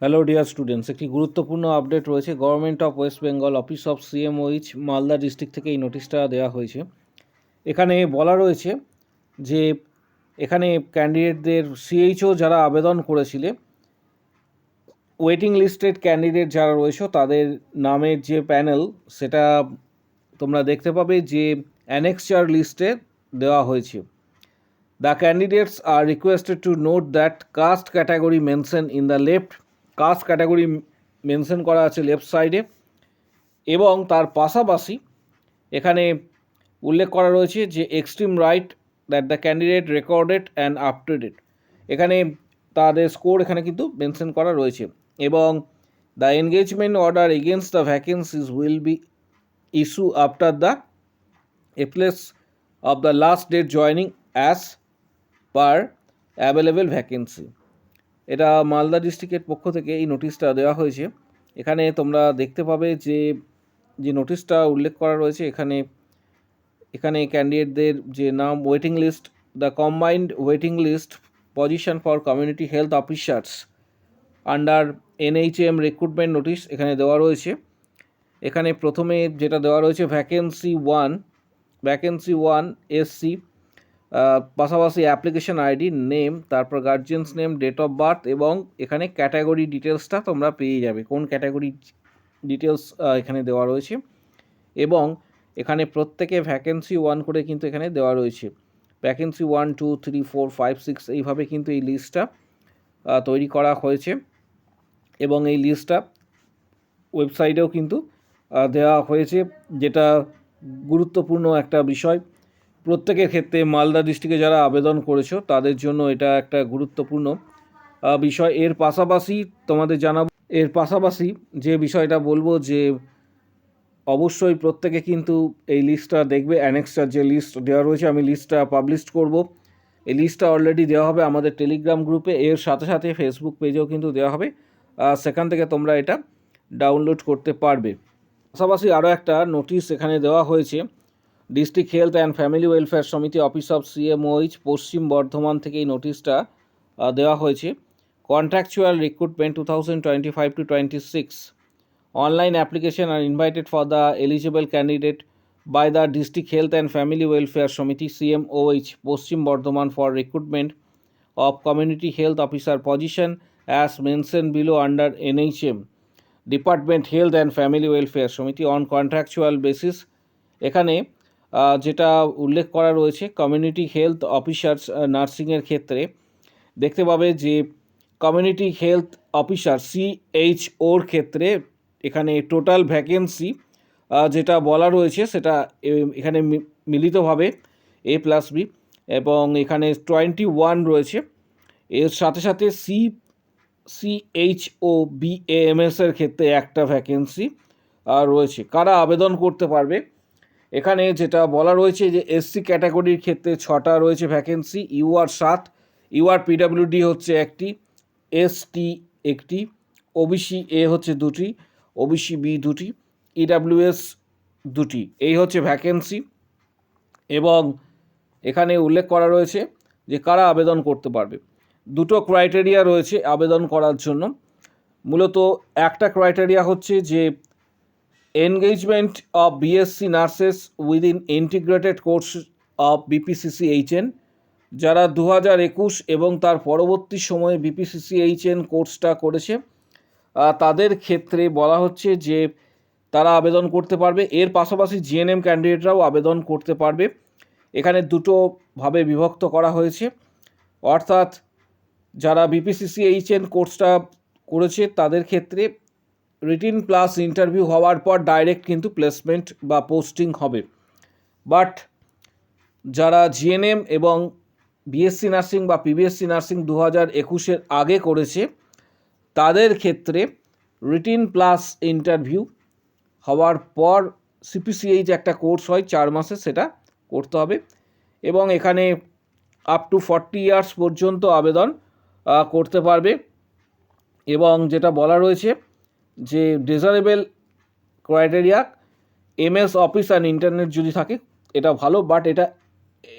Hello dear students, একটি গুরুত্বপূর্ণ update রয়েছে। Government of West Bengal office of CMOH Malda district থেকে এই নোটিশটা দেওয়া হয়েছে। এখানে বলা রয়েছে যে এখানে ক্যান্ডিডেটদের সিএইচও যারা আবেদন করেছিলে, ওয়েটিং লিস্টেড ক্যান্ডিডেট যারা রয়েছে তাদের নামের যে প্যানেল সেটা তোমরা দেখতে পাবে যে অ্যানেক্সচার লিস্টে দেওয়া হয়েছে। The candidates are requested to note that caste category mention in the left, caste category mention করা আছে লেফট সাইডে, এবং তার পাশাপাশি এখানে উল্লেখ করা রয়েছে যে extreme right that the candidate recorded and up to date, এখানে তাদের স্কোর এখানে কিন্তু মেনশন করা রয়েছে। এবং the engagement order against the vacancies will be issue after the এপ্লেস of the last date joining as per available vacancy. এটা মালদা ডিস্ট্রিক্টের পক্ষ থেকে এই নোটিশটা দেওয়া হয়েছে। এখানে তোমরা দেখতে পাবে যে যে নোটিশটা উল্লেখ করা রয়েছে এখানে ক্যান্ডিডেটদের যে নাম, waiting list, the combined waiting list position for community health officers under NHM recruitment notice এখানে দেওয়া রয়েছে। এখানে প্রথমে যেটা দেওয়া রয়েছে ভ্যাকেন্সি ওয়ান এসসি, পাশাপাশি অ্যাপ্লিকেশন আইডি, নেম, তারপর guardian's name, date of birth, এবং এখানে ক্যাটাগরি ডিটেলসটা তোমরা পেয়ে যাবে, কোন ক্যাটাগরি ডিটেলস এখানে দেওয়া রয়েছে। এবং এখানে প্রত্যেকে ভ্যাকেন্সি ওয়ান করে কিন্তু এখানে দেওয়া রয়েছে। ভ্যাকেন্সি 1, 2, 3, 4, 5, 6 এইভাবে কিন্তু এই লিস্টটা তৈরি করা হয়েছে, এবং এই লিস্টটা ওয়েবসাইটেও কিন্তু দেওয়া হয়েছে, যেটা গুরুত্বপূর্ণ একটা বিষয় প্রত্যেকের ক্ষেত্রে। মালদা ডিস্ট্রিক্টে যারা আবেদন করেছো তাদের জন্য এটা একটা গুরুত্বপূর্ণ বিষয়। এর পাশাপাশি তোমাদের জানাবো, এর পাশাপাশি যে বিষয়টা বলবো যে অবশ্যই প্রত্যেকে কিন্তু এই লিস্টটা দেখবে। অ্যানেক্সটার যে লিস্ট দেওয়া রয়েছে, আমি লিস্টটা পাবলিশ করব। এই লিস্টটা অলরেডি দেওয়া হবে আমাদের টেলিগ্রাম গ্রুপে, এর সাথে সাথে ফেসবুক পেজেও কিন্তু দেওয়া হবে, সেখান থেকে তোমরা এটা ডাউনলোড করতে পারবে। পাশাপাশি আরও একটা নোটিশ এখানে দেওয়া হয়েছে। District health and family welfare সমিতি অফিস অফ সিএমওইচ পশ্চিম বর্ধমান থেকে এই নোটিশটা দেওয়া হয়েছে। Contractual recruitment 2025-26, online application are invited for the eligible candidate by the District Health and Family Welfare Committee CMOH Poschim Bardhaman for recruitment of community health officer position as mentioned below under NHM Department Health and Family Welfare Committee on contractual basis। এখানে যেটা উল্লেখ করা রয়েছে community health officers নার্সিংয়ের ক্ষেত্রে দেখতে পাবে যে community health officer CHOর ক্ষেত্রে এখানে টোটাল ভ্যাকেন্সি যেটা বলা রয়েছে সেটা এখানে মিলিতভাবে A+B, এবং এখানে 21 রয়েছে। এর সাথে সাথে CHO BAMSের ক্ষেত্রে একটা ভ্যাকেন্সি রয়েছে। কারা আবেদন করতে পারবে, এখানে যেটা বলা রয়েছে যে এসসি ক্যাটাগরির ক্ষেত্রে 6টা রয়েছে ভ্যাকেন্সি, UR 7, UR PWD হচ্ছে একটি, ST একটি, OBC A হচ্ছে 2টি, OBC B 2টি, EWS 2টি, এই হচ্ছে ভ্যাকেন্সি। এবং এখানে উল্লেখ করা রয়েছে যে কারা আবেদন করতে পারবে। দুটো ক্রাইটেরিয়া রয়েছে আবেদন করার জন্য। মূলত একটা ক্রাইটেরিয়া হচ্ছে যে engagement of BSc nurses within integrated course of BPCCHN, যারা 2021 এবং তার পরবর্তী সময়ে BPCCHN কোর্সটা করেছে তাদের ক্ষেত্রে বলা হচ্ছে যে তারা আবেদন করতে পারবে। এর পাশাপাশি GNM ক্যান্ডিডেটরাও আবেদন করতে পারবে। এখানে দুটোভাবে বিভক্ত করা হয়েছে, অর্থাৎ যারা BPCCHN কোর্সটা করেছে তাদের ক্ষেত্রে রিটিন প্লাস ইন্টারভিউ হওয়ার পর ডাইরেক্ট কিন্তু প্লেসমেন্ট বা পোস্টিং হবে। বাট যারা GNM এবং BSc নার্সিং বা PBSc নার্সিং 2021-এর আগে করেছে তাদের ক্ষেত্রে রিটিন প্লাস ইন্টারভিউ হওয়ার পর CPCH একটা কোর্স হয় 4 মাসে, সেটা করতে হবে। এবং এখানে আপ টু 40 ইয়ার্স পর্যন্ত আবেদন করতে পারবে। এবং যেটা বলা রয়েছে যে desirable criteria MS office and internet যদি থাকে এটা ভালো, বাট এটা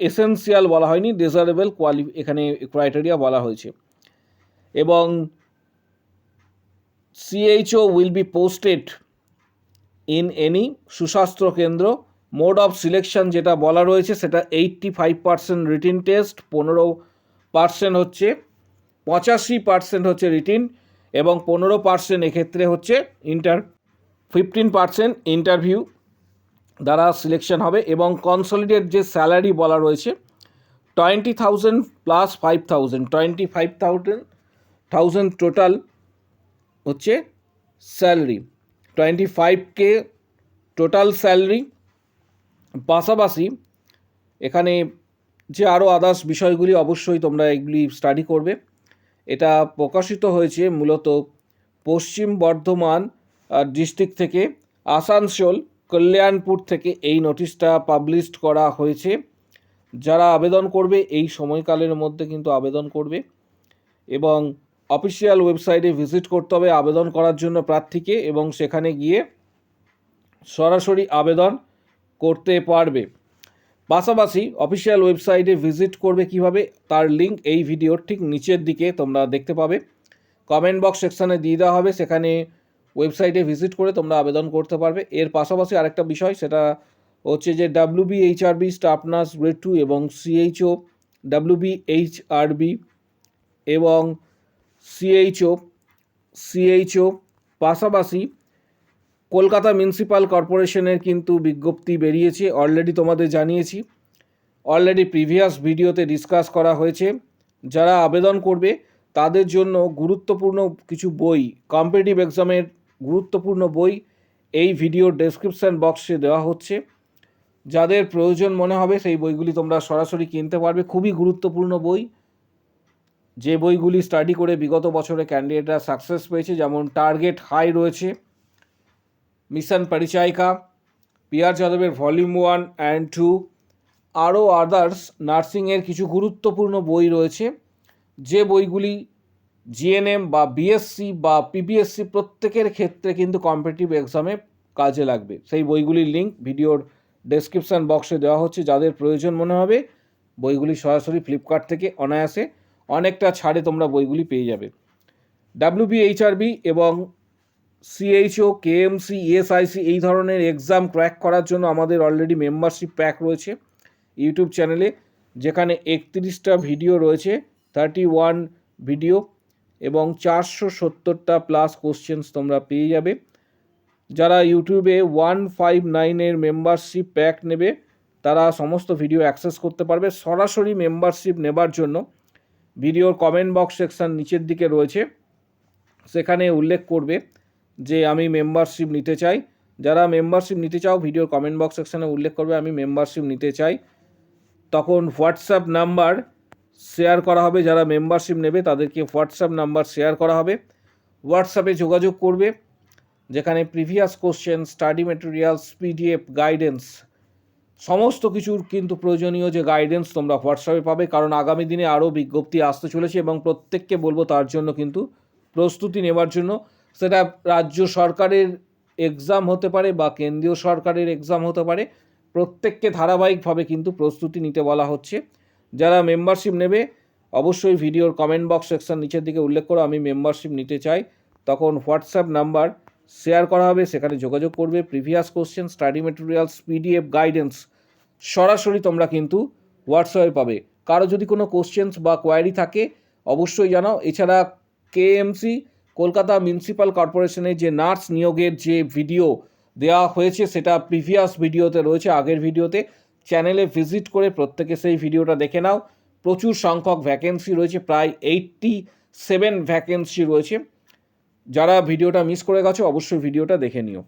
এসেন্সিয়াল বলা হয়নি, ডিজারেবল এখানে ক্রাইটেরিয়া বলা হয়েছে। এবং CHO will be posted in any সুস্বাস্থ্য কেন্দ্র। মোড অফ সিলেকশন যেটা বলা রয়েছে সেটা 85% রিটিন টেস্ট, 15% হচ্ছে 85% হচ্ছে রিটিন এবং 15% এক্ষেত্রে হচ্ছে 15% ইন্টারভিউ দ্বারা সিলেকশন হবে। এবং কনসলিডেট যে স্যালারি বলা রয়েছে 20,000 প্লাস 5,000, 25,000 টোটাল হচ্ছে স্যালারি, 25K টোটাল স্যালারি। পাশাপাশি এখানে যে আরও আদার্স বিষয়গুলি অবশ্যই তোমরা এগুলি স্টাডি করবে। এটা প্রকাশিত হয়েছে মূলত পশ্চিম বর্ধমান ডিস্ট্রিক্ট থেকে, আসানসোল, কল্যাণপুর থেকে এই নোটিশটা পাবলিশড করা হয়েছে। যারা আবেদন করবে এই সময়কালের মধ্যে কিন্তু আবেদন করবে এবং অফিসিয়াল ওয়েবসাইটে ভিজিট করতে হবে আবেদন করার জন্য প্রার্থীকে, এবং সেখানে গিয়ে সরাসরি আবেদন করতে পারবে। পাশাপাশি অফিসিয়াল ওয়েবসাইটে ভিজিট করবে কিভাবে তার লিঙ্ক এই ভিডিওর ঠিক নিচের দিকে তোমরা দেখতে পাবে, কমেন্ট বক্স সেকশানে দিয়ে দেওয়া হবে, সেখানে ওয়েবসাইটে ভিজিট করে তোমরা আবেদন করতে পারবে। এর পাশাপাশি আরেকটা বিষয় সেটা হচ্ছে যে WBHRB স্টাফ নার্স গ্রেড 2 এবং CHO WBHRB এবং CHO পাশাপাশি কলকাতা মিউনিসিপ্যাল কর্পোরেশনের কিন্তু বিজ্ঞপ্তি বেরিয়েছে, অলরেডি তোমাদের জানিয়েছি, অলরেডি প্রিভিয়াস ভিডিওতে ডিসকাস করা হয়েছে। যারা আবেদন করবে তাদের জন্য গুরুত্বপূর্ণ কিছু বই, কম্পিটিটিভ এক্সামের গুরুত্বপূর্ণ বই এই ভিডিওর ডেসক্রিপশান বক্সে দেওয়া হচ্ছে। যাদের প্রয়োজন মনে হবে সেই বইগুলি তোমরা সরাসরি কিনতে পারবে। খুবই গুরুত্বপূর্ণ বই, যে বইগুলি স্টাডি করে বিগত বছরে ক্যান্ডিডেটরা সাকসেস পেয়েছে, যেমন টার্গেট হাই রয়েছে, মিশন পরিচায়িকা, PR যাদবের ভলিউম 1 অ্যান্ড 2, আরও আদার্স নার্সিংয়ের কিছু গুরুত্বপূর্ণ বই রয়েছে, যে বইগুলি GNM বা BSc বা PBSc প্রত্যেকের ক্ষেত্রে কিন্তু কম্পিটিটিভ এক্সামে কাজে লাগবে। সেই বইগুলির লিঙ্ক ভিডিওর ডেসক্রিপশান বক্সে দেওয়া হচ্ছে। যাদের প্রয়োজন মনে হবে বইগুলি সরাসরি ফ্লিপকার্ট থেকে অনায়াসে অনেকটা ছাড়ে তোমরা বইগুলি পেয়ে যাবে। WBHRB এবং CHO, KMC, ESIC এই ধরনের এক্সাম ক্র্যাক করার জন্য আমাদের অলরেডি মেম্বারশিপ প্যাক রয়েছে ইউটিউব চ্যানেলে, যেখানে 31টা ভিডিও রয়েছে, 31 ভিডিও এবং 470টা প্লাস কোশ্চেন্স তোমরা পেয়ে যাবে। যারা ইউটিউবে 159-এর মেম্বারশিপ প্যাক নেবে তারা সমস্ত ভিডিও অ্যাক্সেস করতে পারবে। সরাসরি মেম্বারশিপ নেবার জন্য ভিডিওর কমেন্ট বক্স সেকশন নিচের দিকে রয়েছে, সেখানে উল্লেখ করবে যে আমি মেম্বারশিপ নিতে চাই। যারা মেম্বারশিপ নিতে চাও ভিডিওর কমেন্ট বক্স সেকশানে উল্লেখ করবে আমি মেম্বারশিপ নিতে চাই, তখন হোয়াটসঅ্যাপ নাম্বার শেয়ার করা হবে। যারা মেম্বারশিপ নেবে তাদেরকে হোয়াটসঅ্যাপ নাম্বার শেয়ার করা হবে, হোয়াটসঅ্যাপে যোগাযোগ করবে, যেখানে previous question, study materials, PDF, guidance, সমস্ত কিছুর কিন্তু প্রয়োজনীয় যে গাইডেন্স তোমরা হোয়াটসঅ্যাপে পাবে, কারণ আগামী দিনে আরও বিজ্ঞপ্তি আসতে চলেছে এবং প্রত্যেককে বলবো তার জন্য কিন্তু প্রস্তুতি নেবার জন্য। সেটা রাজ্য সরকারের এক্সাম হতে পারে বা কেন্দ্রীয় সরকারের এক্সাম হতে পারে, প্রত্যেককে ধারাবাহিকভাবে কিন্তু প্রস্তুতি নিতে বলা হচ্ছে। যারা মেম্বারশিপ নেবে অবশ্যই ভিডিওর কমেন্ট বক্স সেকশন নিচের দিকে উল্লেখ করো আমি মেম্বারশিপ নিতে চাই, তখন হোয়াটসঅ্যাপ নাম্বার শেয়ার করা হবে, সেখানে যোগাযোগ করবে। Previous question, study materials, PDF, guidance সরাসরি তোমরা কিন্তু হোয়াটসঅ্যাপে পাবে। কারো যদি কোনো কোশ্চেন্স বা কোয়ারি থাকে অবশ্যই জানাও। এছাড়া KMC কলকাতা মিউনিসিপ্যাল কর্পোরেশনের যে নার্স নিয়োগের যে ভিডিও দেওয়া হয়েছে সেটা প্রিভিয়াস ভিডিওতে রয়েছে, আগের ভিডিওতে, চ্যানেলে ভিজিট করে প্রত্যেকে সেই ভিডিওটা দেখে নাও। প্রচুর সংখ্যক ভ্যাকেন্সি রয়েছে, প্রায় 87 ভ্যাকেন্সি রয়েছে। যারা ভিডিওটা মিস করে গেছো অবশ্যই ভিডিওটা দেখে নিও।